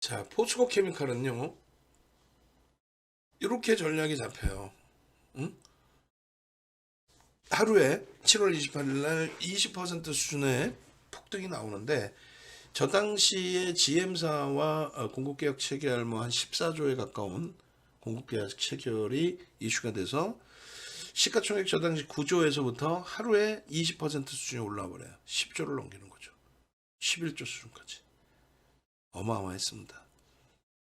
자, 포스코 케미칼은요, 이렇게 전략이 잡혀요. 응? 하루에 7월 28일 날 20% 수준의 폭등이 나오는데, 저 당시에 GM사와 공급계약 체결 뭐 한 14조에 가까운 공급계약 체결이 이슈가 돼서 시가총액 저 당시 9조에서부터 하루에 20% 수준이 올라와 버려요. 10조를 넘기는 거죠. 11조 수준까지. 어마어마했습니다.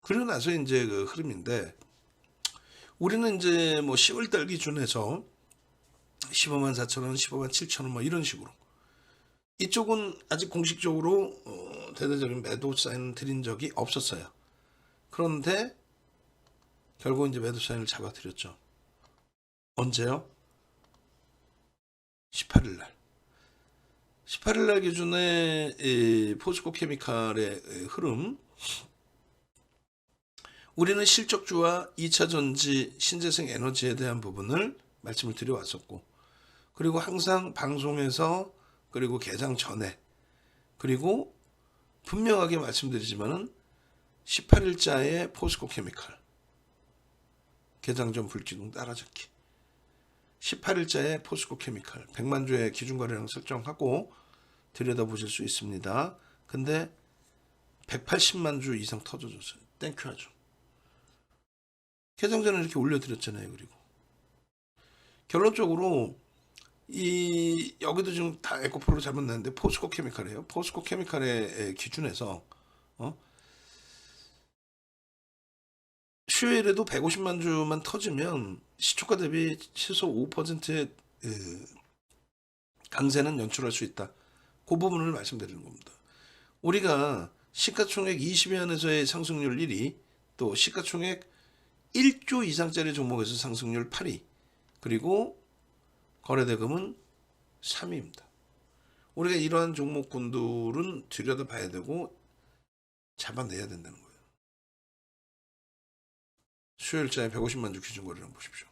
그러고 나서 이제 그 흐름인데, 우리는 이제 뭐 10월달 기준에서 15만 4천 원, 15만 7천 원 뭐 이런 식으로. 이쪽은 아직 공식적으로 대대적인 매도 사인을 드린 적이 없었어요. 그런데 결국 이제 매도 사인을 잡아드렸죠. 언제요? 18일 날. 18일 날 기준에 이 포스코 케미칼의 흐름. 우리는 실적주와 2차 전지, 신재생 에너지에 대한 부분을 말씀을 드려왔었고, 그리고 항상 방송에서, 그리고 개장 전에, 그리고 분명하게 말씀드리지만은 18일자의 포스코 케미칼 개장 전 불기둥 따라잡기, 18일자의 포스코 케미칼 100만 주의 기준 거래량 설정하고 들여다보실 수 있습니다. 근데 180만 주 이상 터져줬어요. 땡큐 하죠. 개장 전에 이렇게 올려드렸잖아요. 그리고 결론적으로 이 여기도 지금 다 에코프로 잘못 냈는데 포스코 케미칼이에요. 포스코 케미칼의 기준에서 수요일에도 150만 주만 터지면 시초가 대비 최소 5%의 강세는 연출할 수 있다. 그 부분을 말씀드리는 겁니다. 우리가 시가총액 20위 안에서의 상승률 1위, 또 시가총액 1조 이상짜리 종목에서 상승률 8위, 그리고 거래대금은 3위입니다. 우리가 이러한 종목군들은 들여다봐야 되고 잡아내야 된다는 거예요. 수요일자에 150만 주 기준 거래량 보십시오.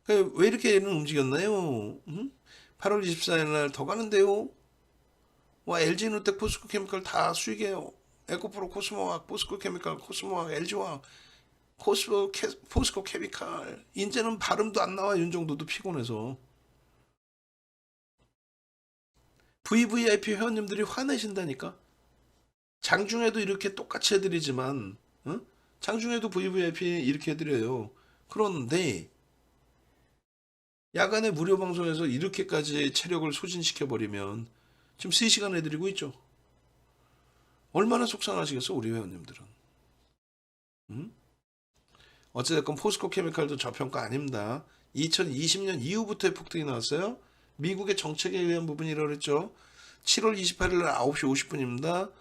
왜 이렇게 얘는 움직였나요? 8월 24일 날 더 가는데요. 와, LG누텍, 포스코케미칼 다 수익이에요. 에코프로, 코스모학, 포스코케미칼, 코스모학, LG화학, 포스코케미칼. 이제는 발음도 안 나와. 윤정도도 피곤해서. VVIP 회원님들이 화내신다니까. 장중에도 이렇게 똑같이 해드리지만, 응? 장중에도 VVIP 이렇게 해드려요. 그런데 야간에 무료 방송에서 이렇게까지 체력을 소진시켜버리면 지금 3시간 해드리고 있죠. 얼마나 속상하시겠어 우리 회원님들은. 응? 어찌됐건 포스코 케미칼도 저평가 아닙니다. 2020년 이후부터의 폭등이 나왔어요. 미국의 정책에 의한 부분이라고 그랬죠. 7월 28일 날 9시 50분입니다.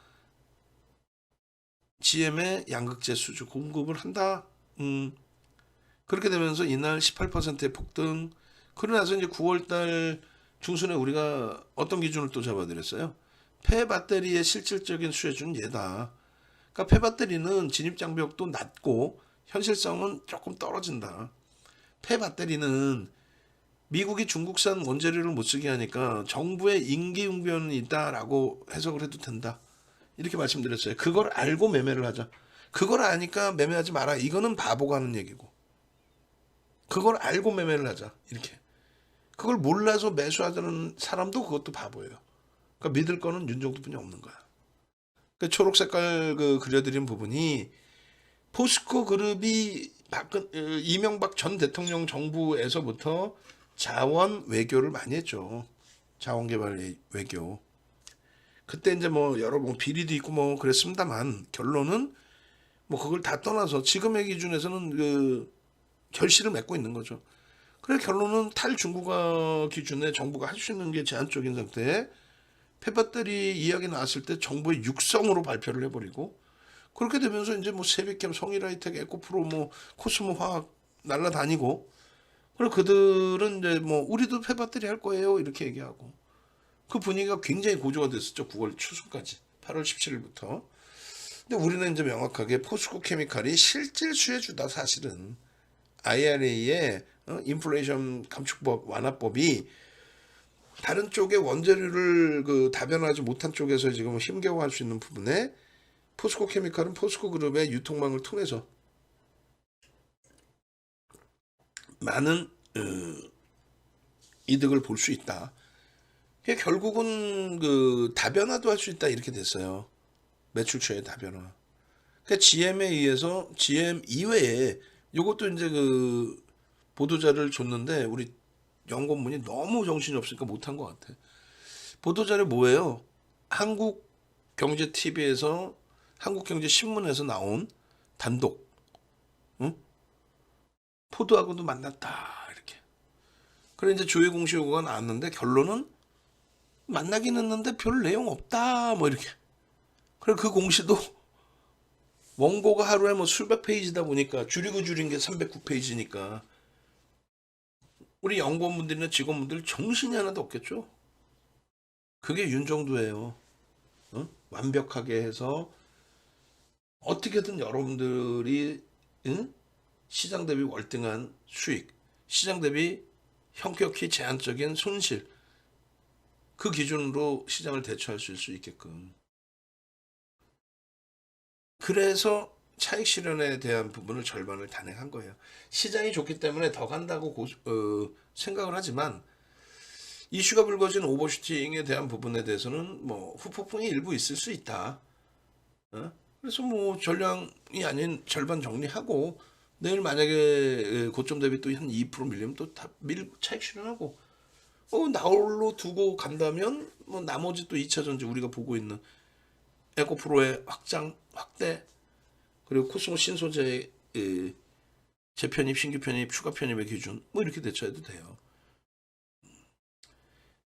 GM의 양극재 수주 공급을 한다. 그렇게 되면서 이날 18%의 폭등. 그러고 나서 이제 9월달 중순에 우리가 어떤 기준을 또 잡아드렸어요? 폐배터리의 실질적인 수혜주는 얘다. 그러니까 폐배터리는 진입장벽도 낮고 현실성은 조금 떨어진다. 폐배터리는 미국이 중국산 원재료를 못 쓰게 하니까 정부의 임기응변이 있다라고 해석을 해도 된다. 이렇게 말씀드렸어요. 그걸 알고 매매를 하자. 그걸 아니까 매매하지 마라. 이거는 바보가 하는 얘기고. 그걸 알고 매매를 하자. 이렇게. 그걸 몰라서 매수하자는 사람도 그것도 바보예요. 그러니까 믿을 거는 윤정도뿐이 없는 거야. 그 초록 색깔 그 그려드린 부분이 포스코 그룹이 이명박 전 대통령 정부에서부터 자원 외교를 많이 했죠. 자원개발 외교. 그때 이제 뭐 여러 뭐 비리도 있고 뭐 그랬습니다만 결론은 뭐 그걸 다 떠나서 지금의 기준에서는 그 결실을 맺고 있는 거죠. 그래 결론은 탈중국화 기준에 정부가 할 수 있는 게 제한적인 상태에 폐배터리 이야기 나왔을 때 정부의 육성으로 발표를 해버리고 그렇게 되면서 이제 뭐 세비캠, 성일하이텍, 에코프로, 뭐 코스모 화학 날라다니고 그리고 그들은 이제 뭐 우리도 폐배터리 할 거예요 이렇게 얘기하고 그 분위기가 굉장히 고조가 됐었죠. 9월 초순까지 8월 17일부터. 근데 우리는 이제 명확하게 포스코 케미칼이 실질 수혜주다 사실은. IRA의 인플레이션 감축법 완화법이 다른 쪽의 원재료를 그 다변화하지 못한 쪽에서 지금 힘겨워할 수 있는 부분에 포스코 케미칼은 포스코 그룹의 유통망을 통해서 많은 이득을 볼 수 있다. 결국은 그 다변화도 할 수 있다 이렇게 됐어요. 매출처의 다변화. 그러니까 GM에 의해서 GM 이외에 요것도 이제 그 보도자를 줬는데 우리 연구원분이 너무 정신이 없으니까 못한 것 같아. 보도자료 뭐예요? 한국경제TV에서 한국경제신문에서 나온 단독, 응? 포도하고도 만났다 이렇게. 그래 이제 조회 공시 요구가 나왔는데 결론은 만나긴 했는데 별 내용 없다 뭐 이렇게. 그래 그 공시도 원고가 하루에 뭐 수백 페이지다 보니까 줄이고 줄인 게 309페이지니까 우리 연구원분들이나 직원분들 정신이 하나도 없겠죠. 그게 윤정도예요. 어? 완벽하게 해서 어떻게든 여러분들이 응? 시장 대비 월등한 수익, 시장 대비 현격히 제한적인 손실, 그 기준으로 시장을 대처할 수 있게끔. 그래서 차익 실현에 대한 부분을 절반을 단행한 거예요. 시장이 좋기 때문에 더 간다고 생각을 하지만 이슈가 불거진 오버슈팅에 대한 부분에 대해서는 뭐 후폭풍이 일부 있을 수 있다. 어? 그래서 뭐 전량이 아닌 절반 정리하고 내일 만약에 고점 대비 또 한 2% 밀리면 또 다 차익 실현하고 나홀로 두고 간다면 뭐 나머지 또 2차 전지 우리가 보고 있는 에코프로의 확대 그리고 코스모 신소재 재편입, 신규 편입, 추가 편입의 기준 뭐 이렇게 대처해도 돼요.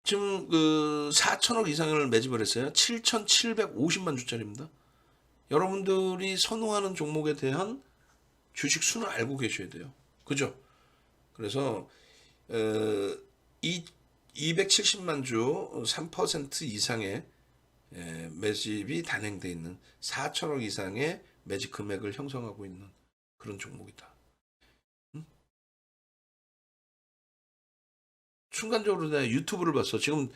지금 그 4천억 이상을 매집을 했어요. 7,750만 주짜리입니다. 여러분들이 선호하는 종목에 대한 주식 수는 알고 계셔야 돼요. 그죠? 그래서 270만 주 3% 이상의 매집이 단행돼 있는 4천억 이상의 매집 금액을 형성하고 있는 그런 종목이다. 순간적으로 내가 유튜브를 봤어. 지금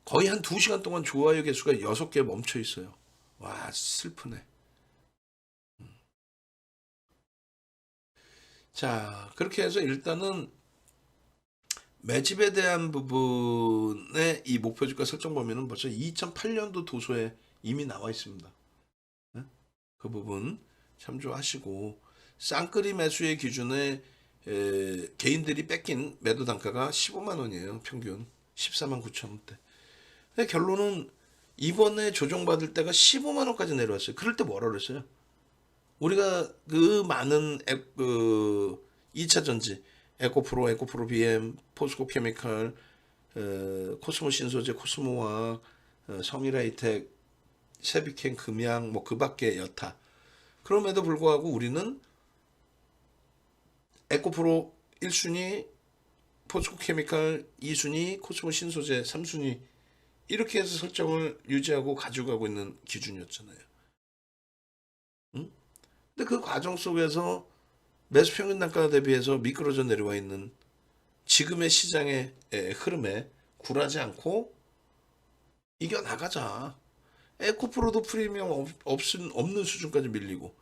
거의 한 2시간 동안 좋아요 개수가 6개 멈춰 있어요. 와, 슬프네. 자, 그렇게 해서 일단은 매집에 대한 부분의 이 목표 주가 설정 범위는 벌써 2008년도 도서에 이미 나와 있습니다. 그 부분 참조하시고 쌍끌이 매수의 기준에 개인들이 뺏긴 매도 단가가 15만 원이에요. 평균 14만 9천 원대. 결론은 이번에 조정받을 때가 15만 원까지 내려왔어요. 그럴 때 뭐라 그랬어요? 우리가 그 많은 그 2차 전지 에코프로, 에코프로 BM, 포스코 케미칼, 코스모 신소재, 코스모화학, 성일하이텍, 세비켄, 금양, 뭐 그밖에 여타. 그럼에도 불구하고 우리는 에코프로 1순위, 포스코 케미칼 2순위, 코스모 신소재 3순위 이렇게 해서 설정을 유지하고 가져가고 있는 기준이었잖아요. 응? 근데 그 과정 속에서 매수 평균 단가 대비해서 미끄러져 내려와 있는 지금의 시장의 흐름에 굴하지 않고 이겨나가자. 에코프로도 프리미엄 없는 수준까지 밀리고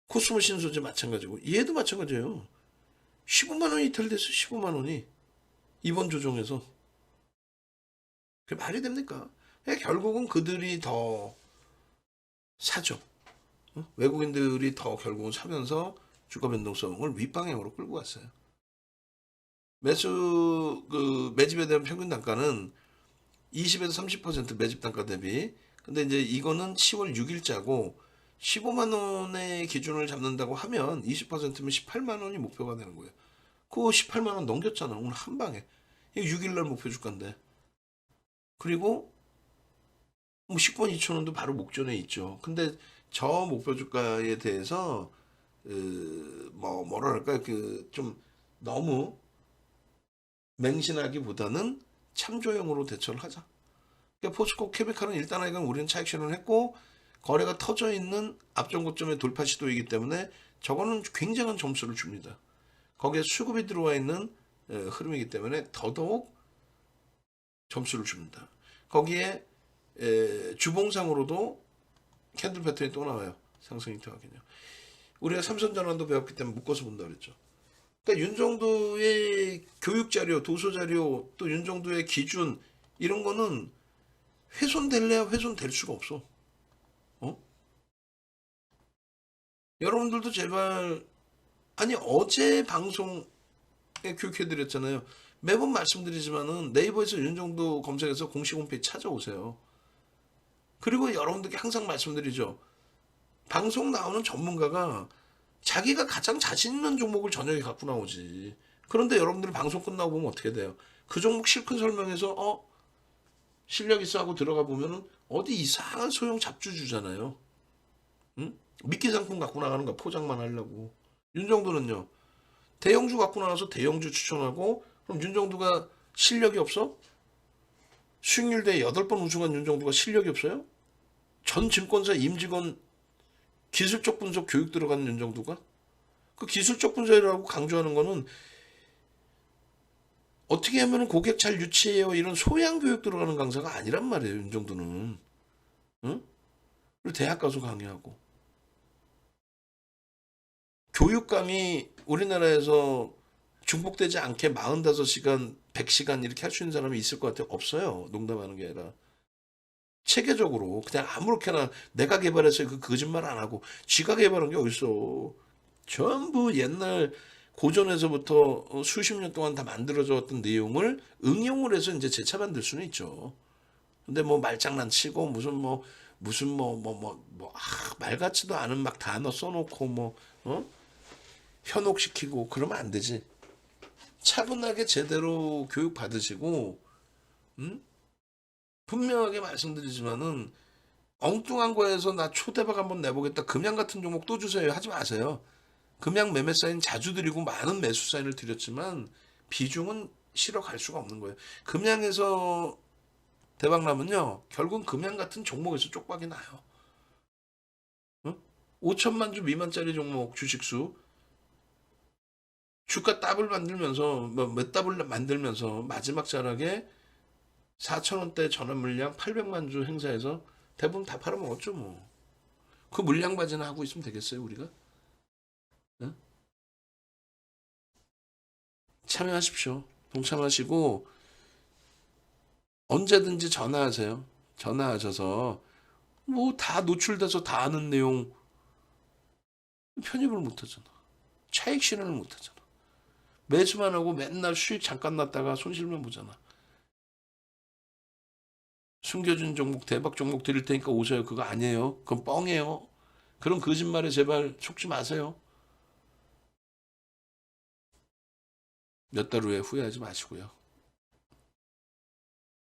코스모 신소재 마찬가지고 얘도 마찬가지예요. 15만 원이 이탈됐어. 15만 원이 이번 조정에서. 그게 말이 됩니까? 결국은 그들이 더 사죠. 외국인들이 더 결국은 사면서 주가 변동성을 윗방향으로 끌고 갔어요. 매집에 대한 평균 단가는 20에서 30% 매집 단가 대비. 근데 이제 이거는 10월 6일자고 15만 원의 기준을 잡는다고 하면 20%면 18만 원이 목표가 되는 거예요. 그거 18만 원 넘겼잖아. 오늘 한 방에. 6일 날 목표 주가인데. 그리고 뭐 10번 2천 원도 바로 목전에 있죠. 근데 저 목표 주가에 대해서 뭐랄까 그 좀 너무 맹신하기보다는 참조형으로 대처를 하자. 그러니까 포스코 케미칼은 일단 하여간 우리는 차익 실현을 했고 거래가 터져 있는 앞전 고점의 돌파 시도이기 때문에 저거는 굉장한 점수를 줍니다. 거기에 수급이 들어와 있는 흐름이기 때문에 더더욱 점수를 줍니다. 거기에 주봉상으로도 캔들 패턴이 또 나와요. 상승 히트 확인요. 우리가 삼선전환도 배웠기 때문에 묶어서 본다 그랬죠. 그러니까 윤 정도의 교육 자료, 도서 자료, 또 윤 정도의 기준 이런 거는 훼손될래야 훼손될 수가 없어. 어? 여러분들도 제발 아니 어제 방송에 교육해드렸잖아요. 매번 말씀드리지만은 네이버에서 윤 정도 검색해서 공식 홈페이지 찾아오세요. 그리고 여러분들께 항상 말씀드리죠. 방송 나오는 전문가가 자기가 가장 자신 있는 종목을 저녁에 갖고 나오지. 그런데 여러분들이 방송 끝나고 보면 어떻게 돼요? 그 종목 실컷 설명해서 실력 있어 하고 들어가 보면은 어디 이상한 소형 잡주 주잖아요. 응? 미끼 상품 갖고 나가는 거 포장만 하려고. 윤정도는요. 대형주 갖고 나와서 대형주 추천하고 그럼 윤정도가 실력이 없어? 수익률 대 8번 우승한 윤정도가 실력이 없어요? 전 증권사 임직원 기술적 분석 교육 들어가는 윤정도가? 그 기술적 분석이라고 강조하는 거는 어떻게 하면 고객 잘 유치해요 이런 소양 교육 들어가는 강사가 아니란 말이에요. 윤정도는. 응? 그리고 대학 가서 강의하고. 교육 강의 우리나라에서 중복되지 않게 45시간, 100시간 이렇게 할 수 있는 사람이 있을 것 같아요? 없어요. 농담하는 게 아니라. 체계적으로 그냥 아무렇게나 내가 개발해서 그 거짓말 안 하고 지가 개발한 게 어딨어. 전부 옛날 고전에서부터 수십 년 동안 다 만들어져 왔던 내용을 응용을 해서 이제 재차 만들 수는 있죠. 근데 뭐 말장난 치고 말 같지도 않은 막 단어 써놓고 현혹시키고 그러면 안 되지. 차분하게 제대로 교육 받으시고, 분명하게 말씀드리지만은 엉뚱한 거에서 나 초대박 한번 내보겠다. 금양 같은 종목 또 주세요. 하지 마세요. 금양 매매 사인 자주 드리고 많은 매수 사인을 드렸지만 비중은 실어 갈 수가 없는 거예요. 금양에서 대박 나면요. 결국은 금양 같은 종목에서 쪽박이 나요. 응? 5천만 주 미만짜리 종목 주식수 주가 더블 만들면서 몇 더블 만들면서 마지막 자락에 4천원대 전환 물량 800만 주 행사해서 대부분 다 팔아먹었죠 뭐. 그 물량 발전을 하고 있으면 되겠어요 우리가? 응? 참여하십시오. 동참하시고 언제든지 전화하세요. 전화하셔서 뭐 다 노출돼서 다 아는 내용 편입을 못하잖아. 차익 실현을 못하잖아. 매수만 하고 맨날 수익 잠깐 났다가 손실만 보잖아. 숨겨준 종목 대박 종목 드릴 테니까 오세요. 그거 아니에요. 그건 뻥이에요. 그런 거짓말에 제발 속지 마세요. 몇 달 후에 후회하지 마시고요.